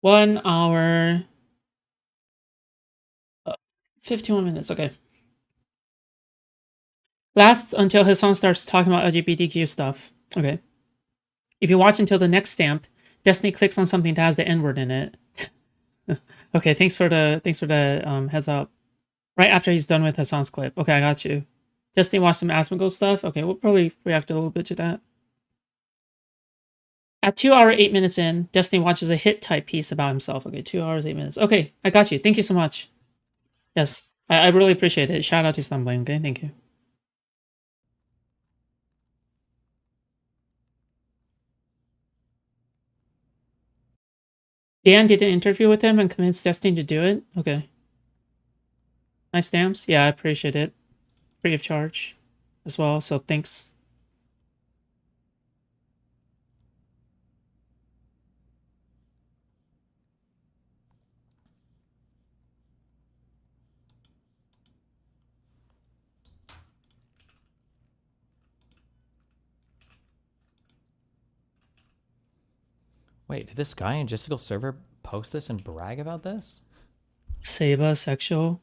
1 hour, 51 minutes. Okay. Lasts until Hasan starts talking about LGBTQ stuff. Okay. If you watch until the next stamp, Destiny clicks on something that has the N word in it. Okay, thanks for the heads up. Right after he's done with Hasan's clip. Okay, I got you. Destiny watched some Asmongold stuff. Okay, we'll probably react a little bit to that. At 2 hours 8 minutes in, Destiny watches a hit type piece about himself. Okay, 2 hours 8 minutes. Okay, I got you. Thank you so much. Yes, I really appreciate it. Shout out to Stumbling. Okay, thank you. Dan did an interview with him and convinced Destiny to do it. Okay. Nice stamps. Yeah, I appreciate it. Free of charge as well, so thanks. Wait, did this guy in Jstlk server post this and brag about this? Seba sexual.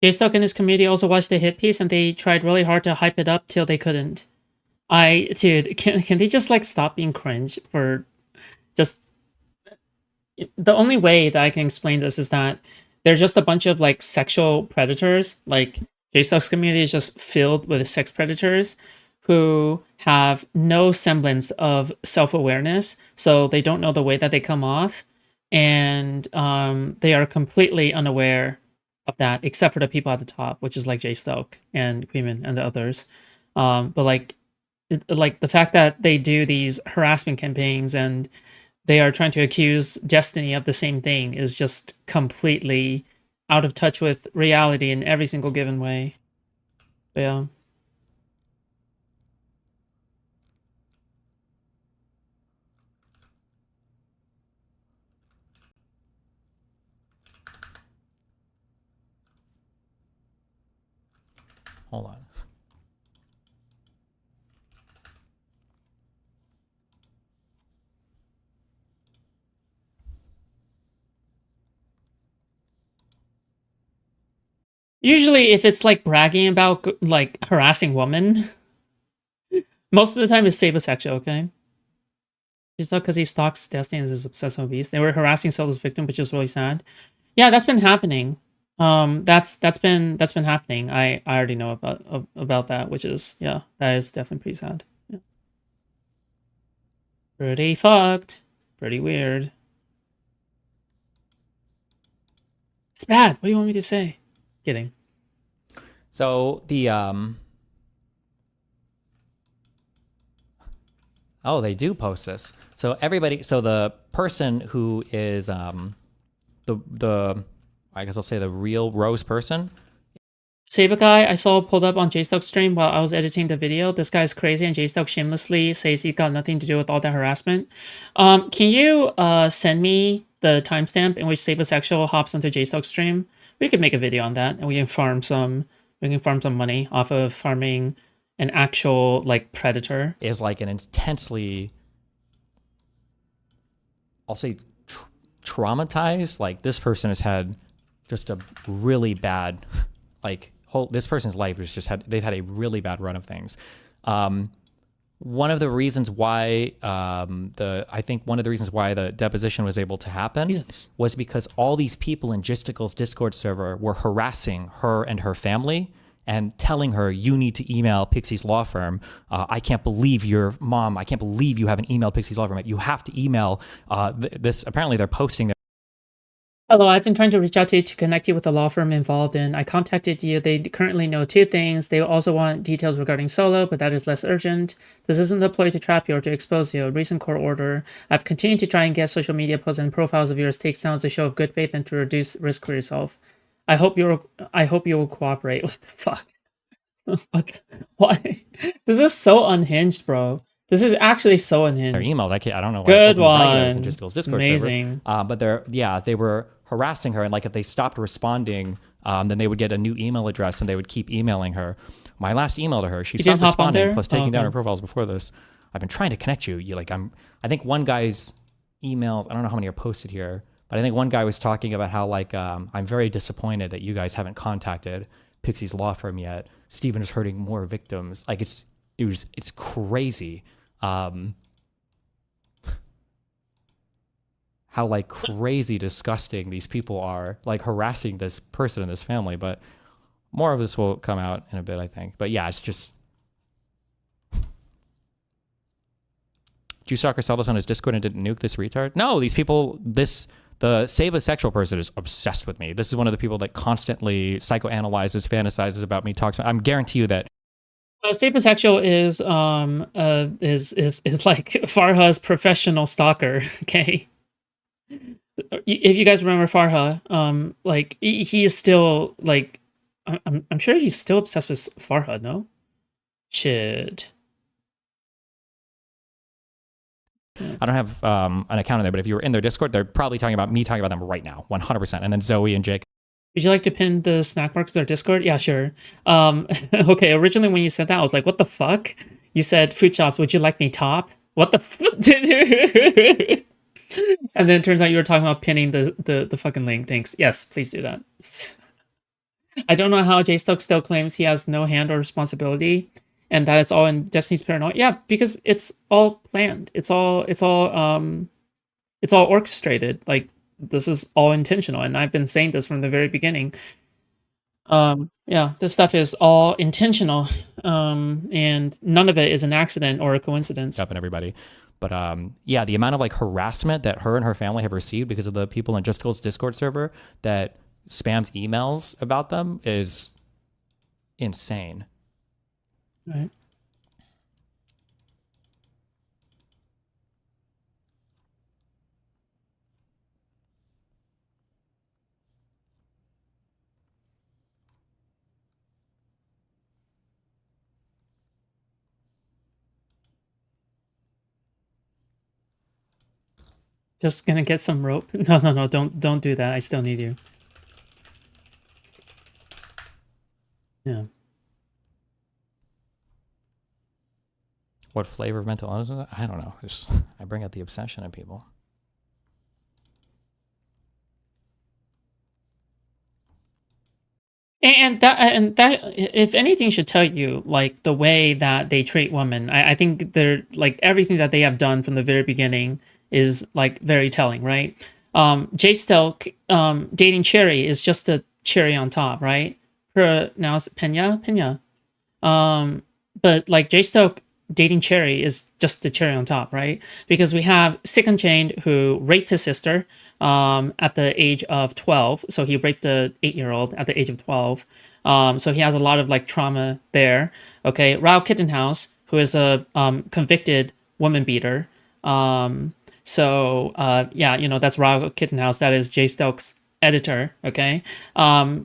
Jstlk and his community also watched the hit piece and they tried really hard to hype it up till they couldn't. Dude, can they just like stop being cringe for just the only way that I can explain this is that they're just a bunch of like sexual predators. Like Jstlk's community is just filled with sex predators who have no semblance of self-awareness, so they don't know the way that they come off, and they are completely unaware of that, except for the people at the top, which is like Jstlk and Queeman and the others. But like the fact that they do these harassment campaigns and they are trying to accuse Destiny of the same thing is just completely out of touch with reality in every single given way. But yeah. Hold on. Usually, if it's like bragging about like harassing women, most of the time it's saberssexual, okay? Just not because he stalks Destiny and is obsessed with beast. They were harassing Solo's victim, which is really sad. Yeah, that's been happening. That's been happening. I already know about that, which is yeah, that is definitely pretty sad. Yeah. Pretty fucked. Pretty weird. It's bad. What do you want me to say? Kidding. So the oh, they do post this. So everybody, so the person who is the I guess I'll say the real Rose person. Saber guy I saw pulled up on Jstlk stream while I was editing the video. This guy's crazy and Jstlk shamelessly says he got nothing to do with all that harassment. Can you send me the timestamp in which Sabersexual hops onto Jstlk stream? We could make a video on that and we can farm some money off of farming an actual like predator. Is like an intensely, I'll say, traumatized. Like this person has had just a really bad, like this person's life has just they've had a really bad run of things. One of the reasons why I think one of the reasons why the deposition was able to happen was because all these people in Jstlk's Discord server were harassing her and her family and telling her, you need to email Pixie's law firm. I can't believe your mom. I can't believe you haven't emailed Pixie's law firm. You have to email this. Apparently they're posting Hello, I've been trying to reach out to you to connect you with the law firm involved, and I contacted you. They currently know 2 things. They also want details regarding Solo, but that is less urgent. This isn't a ploy to trap you or to expose you. A recent court order. I've continued to try and get social media posts and profiles of yours takes down as a show of good faith and to reduce risk for yourself. I hope you will cooperate. What the fuck? What? Why? This is so unhinged, bro. This is actually so unhinged. their email. I don't know. Good one. In Jstlk's Discord Amazing. server. But they were harassing her, and like if they stopped responding, then they would get a new email address, and they would keep emailing her. My last email to her, she stopped responding, plus taking down her profiles before this. I've been trying to connect you. I think one guy's emails. I don't know how many are posted here, but I think one guy was talking about how like I'm very disappointed that you guys haven't contacted Pixie's law firm yet. Steven is hurting more victims. Like it's crazy. How like crazy disgusting these people are, like harassing this person and this family. But more of this will come out in a bit, I think. But yeah, it's just Jstlk saw this on his Discord and didn't nuke this retard. No, these people, the Saba sexual person is obsessed with me. This is one of the people that constantly psychoanalyzes, fantasizes about me, talks. I'm guarantee you that. Sapiosexual is like Farha's professional stalker. Okay, if you guys remember Farha, like he is still like I'm sure he's still obsessed with Farha. No, shit. I don't have an account in there, but if you were in their Discord, they're probably talking about me talking about them right now, 100%. And then Zoe and Jake. Would you like to pin the snack marks to their Discord? Yeah, sure. Okay, originally when you said that, I was like, what the fuck? You said, food shops, would you like me top? What the fuck? And then it turns out you were talking about pinning the fucking link. Thanks. Yes, please do that. I don't know how Jstlk still claims he has no hand or responsibility, and that it's all in Destiny's Paranoia. Yeah, because it's all planned. It's all orchestrated. Like, this is all intentional, and I've been saying this from the very beginning. Yeah, this stuff is all intentional, and none of it is an accident or a coincidence. Up and everybody. But yeah, the amount of like harassment that her and her family have received because of the people in Jstlk's Discord server that spams emails about them is insane. Right. Just gonna get some rope. No, don't do that. I still need you. Yeah. What flavor of mental illness is it? I don't know. I bring out the obsession in people. And that, if anything, should tell you like the way that they treat women. I think they're like everything that they have done from the very beginning is like very telling, right? Jstlk dating Cherry is just a cherry on top, right? Now it's Pena. But like Jstlk dating Cherry is just the cherry on top, right? Because we have Sick Unchained, who raped his sister at the age of 12. So he raped a 8-year-old at the age of 12. So he has a lot of like trauma there. Okay, Rao Kittenhouse, who is a convicted woman beater. Yeah, you know, that's Rao Kittenhouse. That is Jstlk's editor. Okay.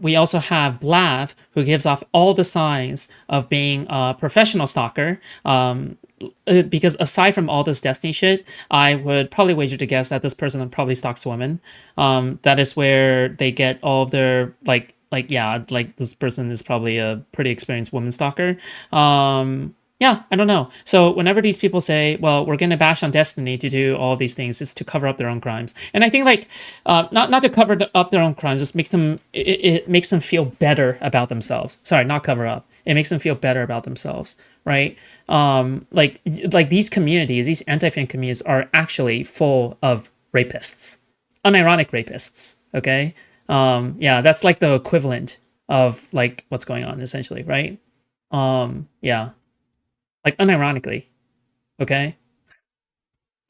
We also have Blav, who gives off all the signs of being a professional stalker. Because aside from all this Destiny shit, I would probably wager to guess that this person probably stalks women. That is where they get all of their like this person is probably a pretty experienced woman stalker. Yeah, I don't know. So whenever these people say, well, we're going to bash on Destiny to do all these things, it's to cover up their own crimes. And I think like, not to cover up their own crimes, it makes them feel better about themselves. Sorry, not cover up. It makes them feel better about themselves, right? Like these communities, these anti-fan communities are actually full of rapists, unironic rapists, okay? Yeah, that's like the equivalent of like what's going on essentially, right? Yeah. Like, unironically. Okay?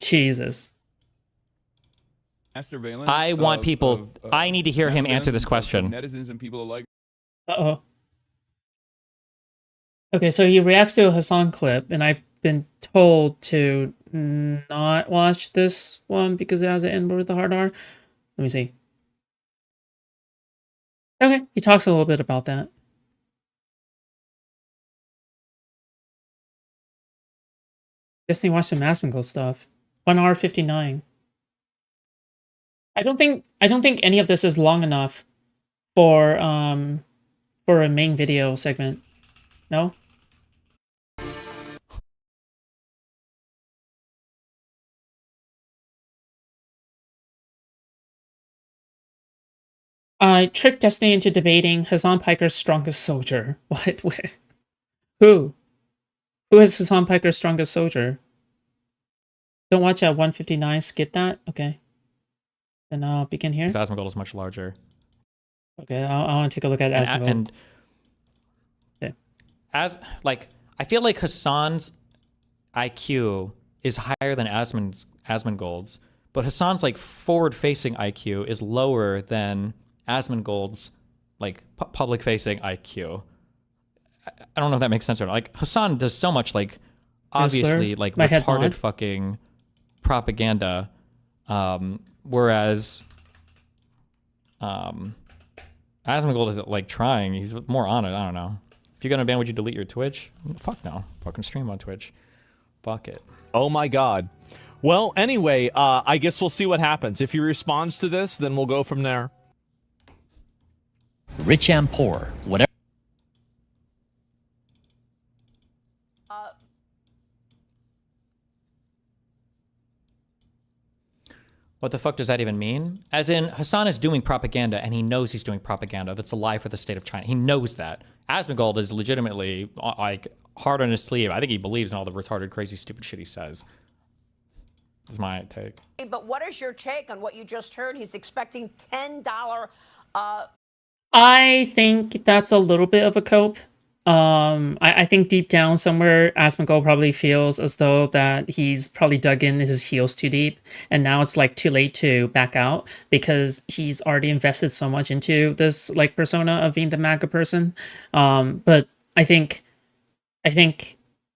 Jesus. I want people... I need to hear him answer this question. Netizens and people alike. Uh-oh. Okay, so he reacts to a Hasan clip, and I've been told to not watch this one because it has an N-word with the hard R. Let me see. Okay, he talks a little bit about that. Guess they watched some Asmongold stuff. 1 hour 59. I don't think any of this is long enough for a main video segment. No? I tricked Destiny into debating Hasan Piker's strongest soldier. What? Where? Who? Who is Hasan Piker's strongest soldier? Don't watch at 159. Skip that. Okay. Then I'll begin here. Because Asmongold is much larger. Okay, I want to take a look at Asmongold. And okay. As like, I feel like Hasan's IQ is higher than Asmongold's, but Hasan's like forward-facing IQ is lower than Asmongold's like public-facing IQ. I don't know if that makes sense or not. Like Hasan does so much like obviously like retarded fucking propaganda, whereas Asmongold is like trying. He's more on it. I don't know. If you're gonna ban, would you delete your Twitch? Fuck no. Fucking stream on Twitch. Fuck it. Oh my god. Well, anyway, I guess we'll see what happens. If he responds to this, then we'll go from there. Rich and poor, whatever. What the fuck does that even mean? As in, Hasan is doing propaganda, and he knows he's doing propaganda. That's a lie for the state of China. He knows that. Asmongold is legitimately, like, hard on his sleeve. I think he believes in all the retarded, crazy, stupid shit he says. That's my take. But what is your take on what you just heard? He's expecting $10. I think that's a little bit of a cope. I think deep down somewhere, Asmongold probably feels as though that he's probably dug in his heels too deep, and now it's like too late to back out because he's already invested so much into this like persona of being the MAGA person. But I think,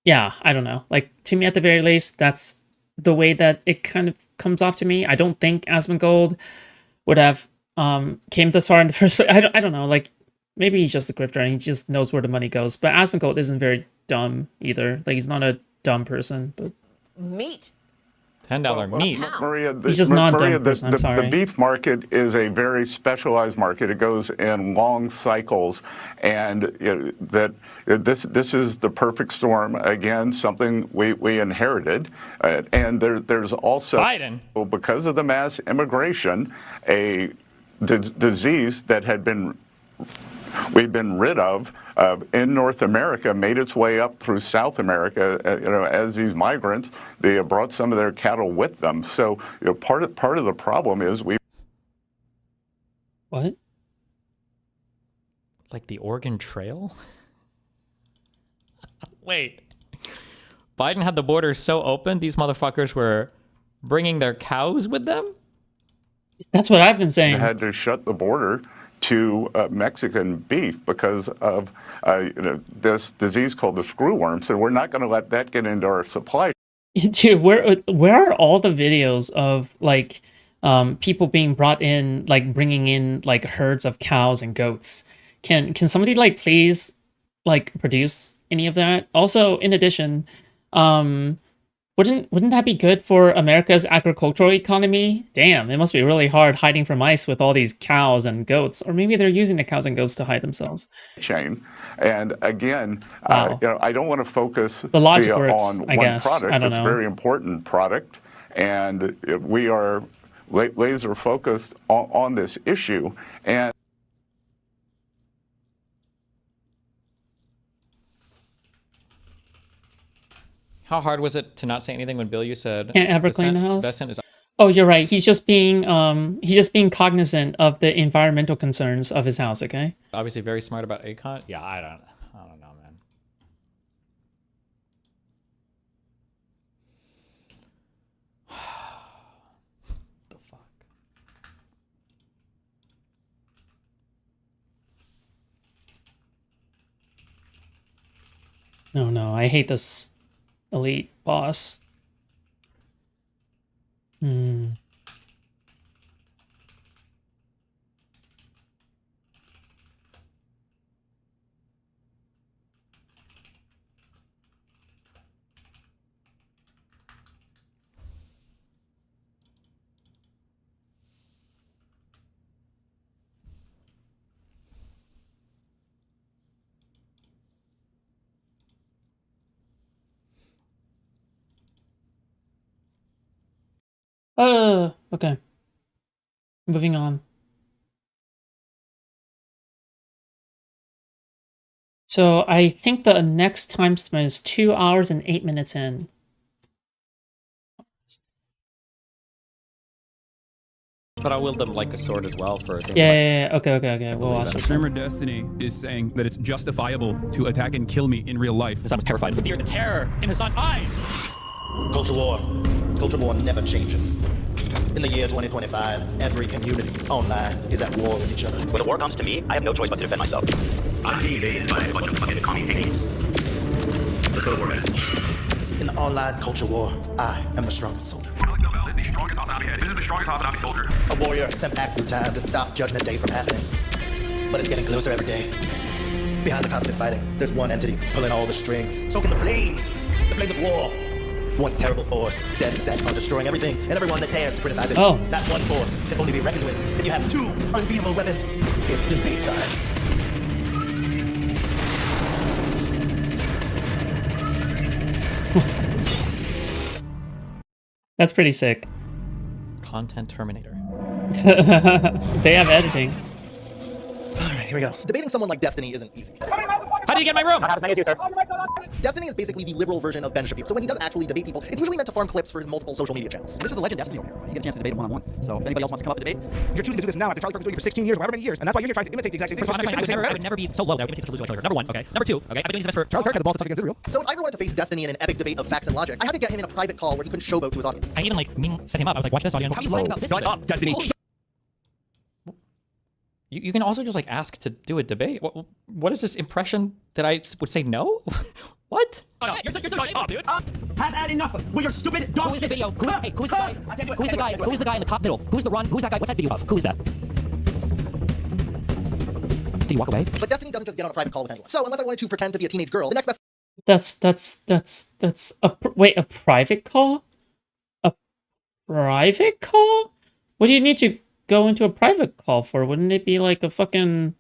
yeah, I don't know. Like to me, at the very least, that's the way that it kind of comes off to me. I don't think Asmongold would have came this far in the first place. I don't know. Like. Maybe he's just a grifter and he just knows where the money goes. But Asmongold isn't very dumb either. Like, he's not a dumb person. But meat. $10 meat. Maria, he's just not a dumb person. I'm sorry. The beef market is a very specialized market. It goes in long cycles, and this is the perfect storm. Again, something we inherited, and there's also Biden, because of the mass immigration, a disease that had been. We've been rid of in North America, made its way up through South America. As these migrants, they brought some of their cattle with them. So, part of the problem is we. What? Like the Oregon Trail? Wait. Biden had the border so open, these motherfuckers were bringing their cows with them? That's what I've been saying. Had to shut the border to Mexican beef because of this disease called the screwworm. So we're not going to let that get into our supply. Dude, where are all the videos of like people being brought in, like bringing in like herds of cows and goats? Can somebody like please like produce any of that? Also, in addition, wouldn't that be good for America's agricultural economy? Damn, it must be really hard hiding from ICE with all these cows and goats. Or maybe they're using the cows and goats to hide themselves. Chain. And again, wow. I don't want to focus the logic works, on I one guess. product. I don't it's know. a very important product. And we are laser focused on this issue. And How hard was it to not say anything when Bill, you said can't ever clean the house? Is oh, you're right. He's just being cognizant of the environmental concerns of his house, okay? Obviously very smart about Akon. Yeah, I don't know, man. The fuck? No, I hate this elite boss. Okay. Moving on. So I think the next time spent is 2 hours and 8 minutes in. But I wield them like a sword as well for things Yeah. Okay. We'll watch this. Streamer Destiny is saying that it's justifiable to attack and kill me in real life. Hasan was terrified of the fear, the terror in Hasan's eyes. Culture war. Culture war never changes. In the year 2025, every community online is at war with each other. When the war comes to me, I have no choice but to defend myself. I'm being invaded by a bunch of fucking commie piggies. Let's go to war, man. In the online culture war, I am the strongest soldier. This is the strongest Hasan soldier. A warrior sent back through time to stop Judgment Day from happening. But it's getting closer every day. Behind the constant fighting, there's one entity pulling all the strings, stoking the flames of war. One terrible force, dead set on destroying everything and everyone that dares to criticize it. Oh. That one force can only be reckoned with if you have two unbeatable weapons. It's debate time. That's pretty sick. Content Terminator. They have editing. Alright, here we go. Debating someone like Destiny isn't easy. How did you get in my room? Not as many as you, sir. Destiny is basically the liberal version of Ben Shapiro. So when he does actually debate people, it's usually meant to farm clips for his multiple social media channels. This is a legend Destiny over here. You get a chance to debate him one-on-one. So if anybody else wants to come up and debate, you're choosing to do this now after Charlie Kirk's doing it for 16 years or however many years, and that's why you're here trying to imitate the exact same thing. I would never be so low that I would imitate such a loser. Number one, okay. Number two, okay. I've been doing this for Charlie Kirk had the balls to talk against Israel. So if I ever wanted to face Destiny in an epic debate of facts and logic, I had to get him in a private call where he couldn't showboat to his audience. I even like set him up. I was like, watch this audience. How are you lying about this? Shut stuff? up, Destiny. You can also just like ask to do a debate. What is this impression that I would say no? What? Oh, you're so dude. Have had enough with your stupid dog. Who is the video? Who's the guy? Who's the guy? Who's the guy in the top middle? Who's the run? Who's that guy? What's that video of? Who is that? Did he walk away? But Destiny doesn't just get on a private call with anyone. So unless I wanted to pretend to be a teenage girl, the next best That's wait, a private call? A private call? What do you need to go into a private call for? Wouldn't it be like a fucking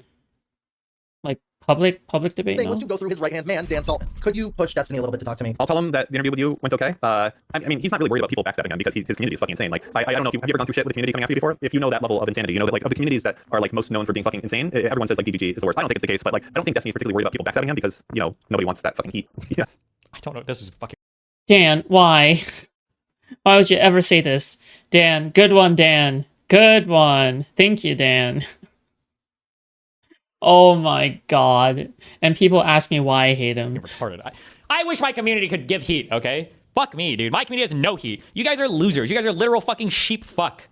like public debate? thing No? was to go through his right-hand man, Dan Salton. Could you push Destiny a little bit to talk to me? I'll tell him that the interview with you went okay. I mean, he's not really worried about people backstabbing him because his community is fucking insane. Like, I don't know if have you ever gone through shit with the community coming after you before? If you know that level of insanity, you know that like of the communities that are like most known for being fucking insane, everyone says like DBG is the worst. I don't think it's the case, but like I don't think Destiny's particularly worried about people backstabbing him because you know nobody wants that fucking heat. Yeah. I don't know. This is fucking. Dan, why? Why would you ever say this? Dan, good one, Dan. Good one. Thank you, Dan. Oh my god. And people ask me why I hate him. Retarded. I wish my community could give heat, okay? Fuck me, dude. My community has no heat. You guys are losers. You guys are literal fucking sheep fuck.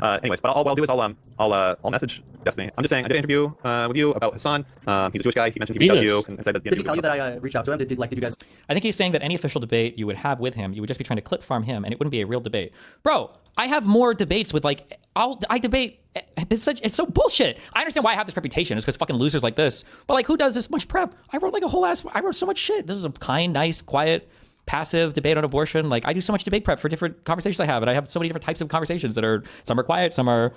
Anyways, but what I'll do is I'll message Destiny. I'm just saying I did an interview with you about Hasan. He's a Jewish guy. He mentioned he reached out to you Jesus. and said that the Did he interview tell you was that I reached out to him? Did you guys? I think he's saying that any official debate you would have with him, you would just be trying to clip farm him, and it wouldn't be a real debate. Bro, I have more debates with like I debate. It's so bullshit. I understand why I have this reputation. It's because fucking losers like this. But like, who does this much prep? I wrote like a whole ass. I wrote so much shit. This is a kind, nice, quiet, passive debate on abortion. Like I do so much debate prep for different conversations I have, and I have so many different types of conversations that are some are quiet, some are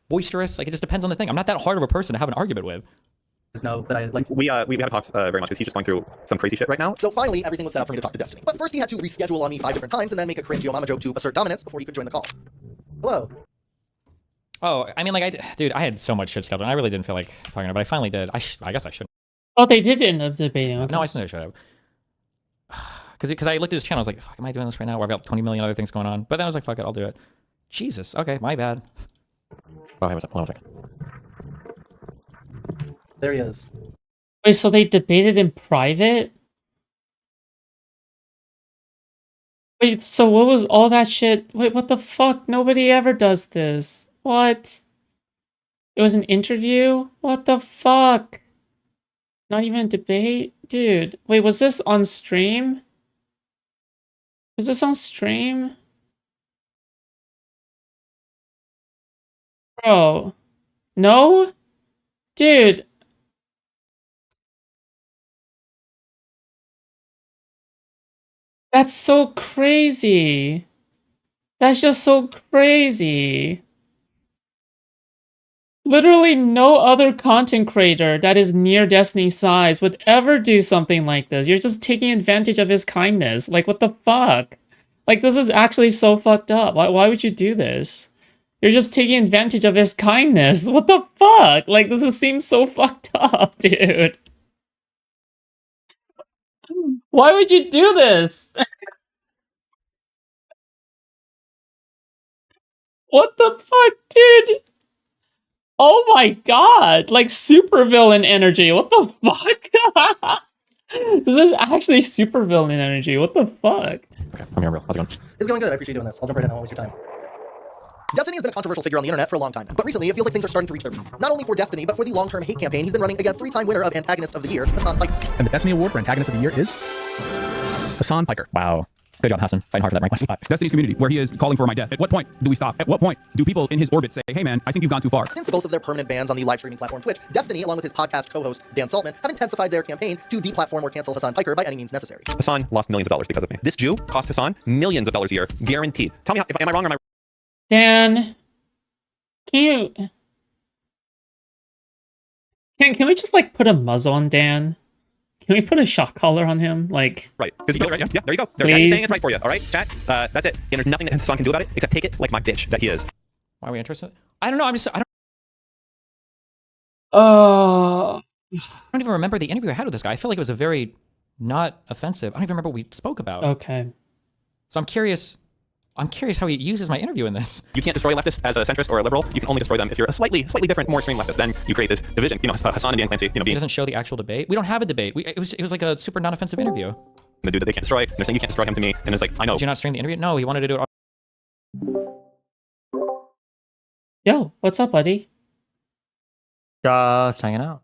boisterous. Like it just depends on the thing. I'm not that hard of a person to have an argument with. Know that I like. we haven't talked very much because he's just going through some crazy shit right now. So finally, everything was set up for me to talk to Destiny. But first he had to reschedule on me 5 different times and then make a cringe yo mama joke to assert dominance before he could join the call. Hello. Oh, I mean, like dude, I had so much shit scheduled, and I really didn't feel like talking about it, but I finally did. I guess I shouldn't. Oh, they did end up debating. Okay. No, I should have. Because I looked at his channel, I was like, fuck, am I doing this right now? Where I've got 20 million other things going on. But then I was like, fuck it, I'll do it. Jesus, okay, my bad. Oh, hey, what's up? Hold on a second. There he is. Wait, so they debated in private? Wait, so what was all that shit? Wait, what the fuck? Nobody ever does this. What? It was an interview? What the fuck? Not even a debate? Dude, wait, was this on stream? Was this on stream? Bro. No? Dude. That's so crazy. That's just so crazy. Literally no other content creator that is near Destiny's size would ever do something like this. You're just taking advantage of his kindness. Like, what the fuck? Like, this is actually so fucked up. Why would you do this? You're just taking advantage of his kindness. What the fuck? Like, seems so fucked up, dude. Why would you do this? What the fuck, dude? Oh my god, like supervillain energy. What the fuck? This is actually supervillain energy. What the fuck? Okay, I'm here, real. How's it going? It's going good. I appreciate you doing this. I'll jump right in. I won't waste your time. Destiny has been a controversial figure on the internet for a long time, but recently it feels like things are starting to reach their peak. Not only for Destiny, but for the long-term hate campaign he's been running against 3-time winner of Antagonist of the Year, Hasan Piker. And the Destiny Award for Antagonist of the Year is Hasan Piker. Wow. Good job, Hasan. Fighting hard for that rank my spot. Destiny's community, where he is calling for my death. At what point do we stop? At what point do people in his orbit say, hey man, I think you've gone too far? Since both of their permanent bans on the live streaming platform Twitch, Destiny, along with his podcast co-host Dan Saltman, have intensified their campaign to deplatform or cancel Hasan Piker by any means necessary. Hasan lost millions of dollars because of me. This Jew cost Hasan millions of dollars a year, guaranteed. Tell me, am I wrong or am I? Dan, can we just like put a muzzle on Dan? Can we put a shock collar on him? Like, right? Right? Yeah, there you go. There, Please. saying it's right for you. All right, chat. That's it. And there's nothing that Hasan can do about it except take it like my bitch that he is. Why are we interested? I don't know. I don't even remember the interview I had with this guy. I feel like it was a very not offensive. I don't even remember what we spoke about. Okay. So I'm curious how he uses my interview in this. You can't destroy leftists as a centrist or a liberal. You can only destroy them if you're a slightly different, more extreme leftist. Then you create this division. You know, Hasan and Dan Clancy. You know, He doesn't show the actual debate. We don't have a debate. It was like a super non-offensive interview. the dude that they can't destroy. They're saying you can't destroy him to me, and it's like I know. Did you not stream the interview? No, he wanted to do it. Yo, what's up, buddy? Just hanging out.